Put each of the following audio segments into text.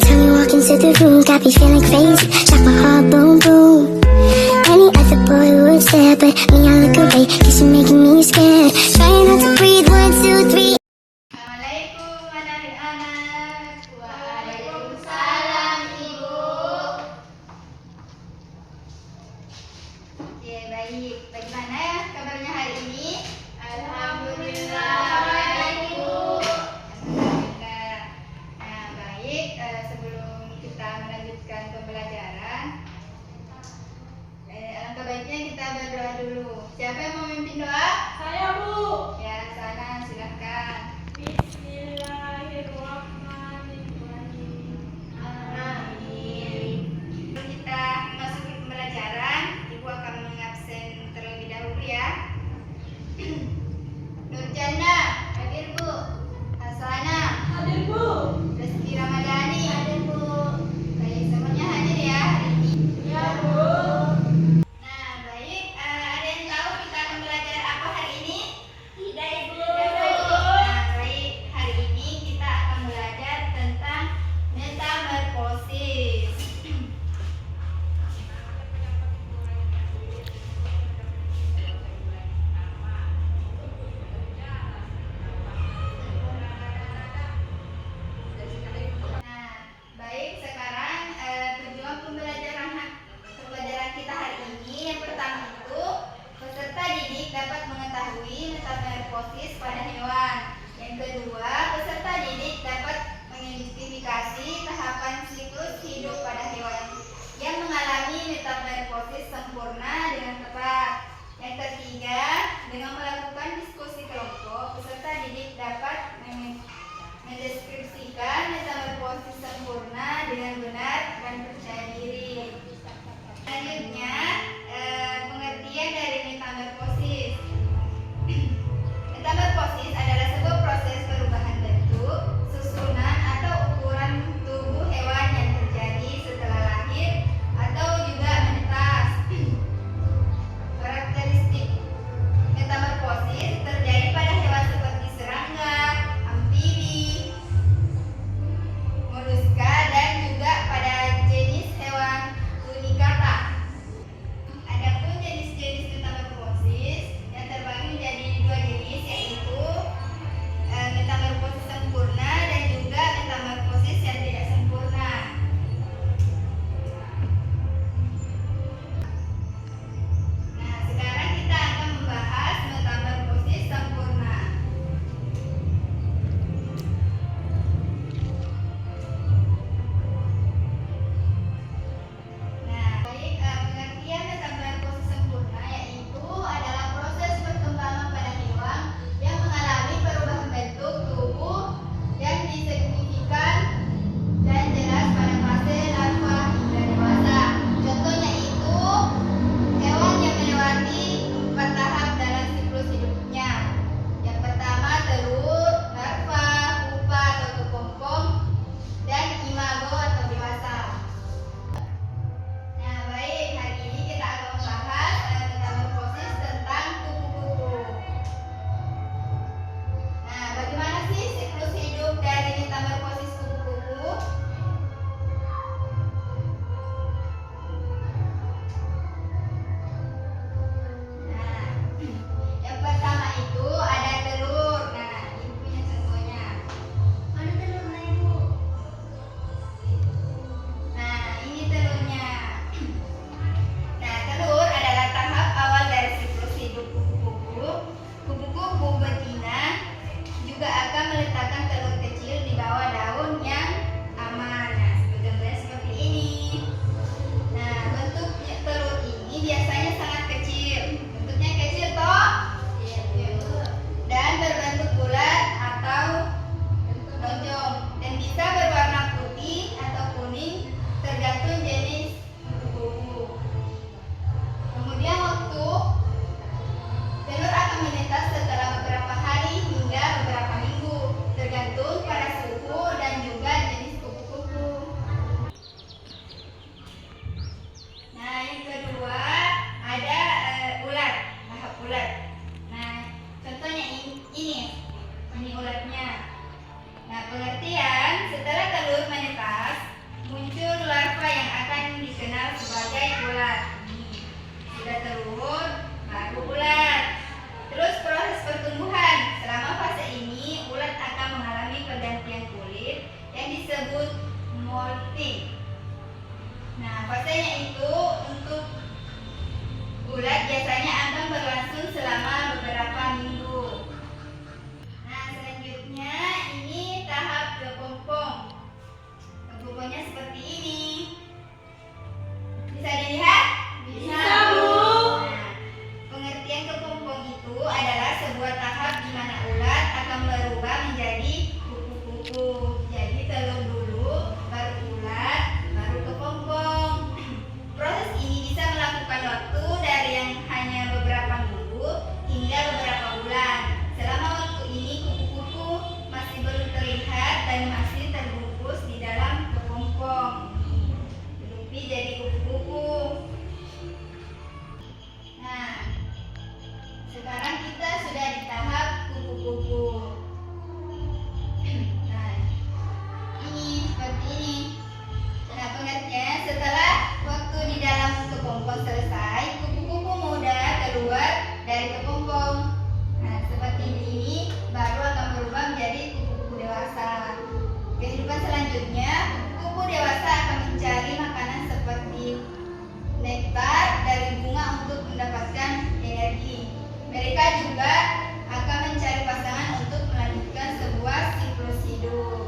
time you walk into the room, got me feeling crazy, shock my heart, boom, boom. Any other boy would stare, but me, I look away, cause you're making me scared. Trying not to breathe, 1, 2, 3. Assalamualaikum anak-anak. Waalaikumsalam Ibu. Oke, baik. Bagaimana ya kabarnya hari ini? Alhamdulillah baik, Bu. Alhamdulillah. Nah, baik. Sebelum kita melanjutkan pembelajaran, alangkah baiknya kita berdoa dulu. Siapa yang mau memimpin doa? Saya, Bu. Ya, sana silakan. Bismillahirrahmanirrahim. Amin. Sebelum kita memasuki pembelajaran, Ibu akan mengabsen terlebih dahulu ya. Nurjana, hadir Bu. Hasanah, Hadir, Bu. Rizky Ramadhani, hadir Bu. Baik, semuanya hadir ya hari ini. Ya, Bu. Nah, baik. Ada yang tahu kita akan belajar apa hari ini? Tidak disebut molting. Nah, fasenya itu untuk ulat biasanya akan berlangsung selama beberapa minggu. Nah, selanjutnya ini tahap kepompong. Kepompongnya seperti ini. Bisa dilihat? Bisa, Bu. Nah, pengertian kepompong itu adalah sebuah tahap di mana ulat akan berubah menjadi kupu-kupu. Jadi telur dulu, baru ulat, baru kepompong. Proses ini bisa melakukan waktu dari yang hanya beberapa minggu hingga beberapa bulan. Selama waktu ini kupu-kupu masih belum terlihat dan masih terbungkus di dalam kepompong. Berubah jadi kupu-kupu. Nah, sekarang kita sudah di tahap kupu-kupu. Nah, ini seperti ini. Nah, pengertian setelah waktu di dalam kepompong selesai, kupu-kupu muda keluar dari kepompong. Nah, seperti ini baru akan berubah menjadi kupu-kupu dewasa. Kehidupan selanjutnya, kupu-kupu dewasa akan mencari makanan seperti nektar dari bunga untuk mendapatkan energi. Mereka juga akan mencari pasangan untuk melanjutkan sebuah siklus hidup.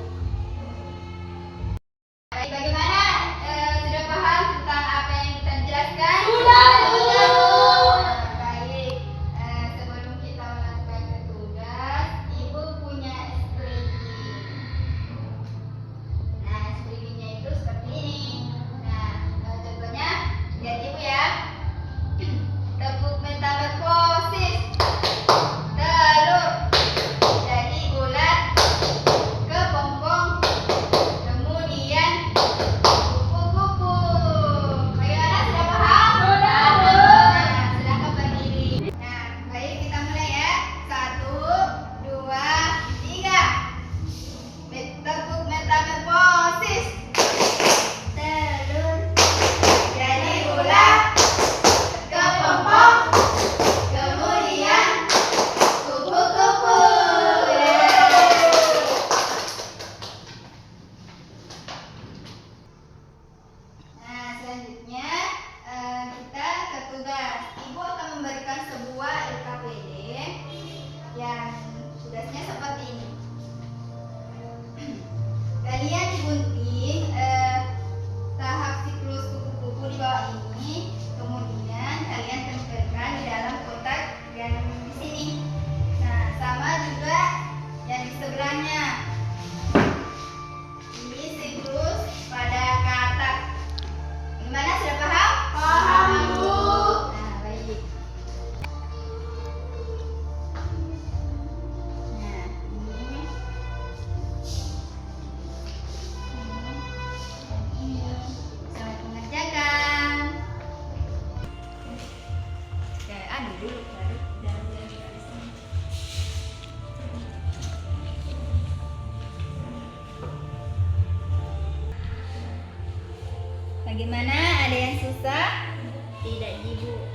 Baik, bagaimana? Sudah paham tentang apa yang kita jelaskan? Sudah, Bu. Nah, baik. Sebelum kita melanjutkan ke tugas, Ibu punya ekspresi. Nah, ekspresinya itu seperti ini. Nah, contohnya lihat Ibu ya. Tepuk metamorfosis. Telur jadi ulat, kepompong, kemudian kupu-kupu. Bagaimana, sudah paham? Sudah, Bu. Nah, silakan berdiri. Nah, baik, kita mulai ya. 1, 2, 3. Tepuk metamorfosis. Telur jadi ulat, kepompong, kemudian kupu-kupu. Nah, selanjutnya kita ke tugas. Ibu akan memberikan sebuah LKPD yang tugasnya seperti ini. Kalian digunting tahap siklus kupu-kupu di bawah ini, kemudian kalian tempelkan di dalam kotak yang di sini. Nah, sama juga yang di sebelahnya. Ini siklus pada ke atas. Gimana, sudah paham? Paham, Bu. Nah, baik. Nah, ini. Selamat mengerjakan. Oke, adu dulu baru dari sini. Bagaimana? Ada yang susah? Tidak, Ibu.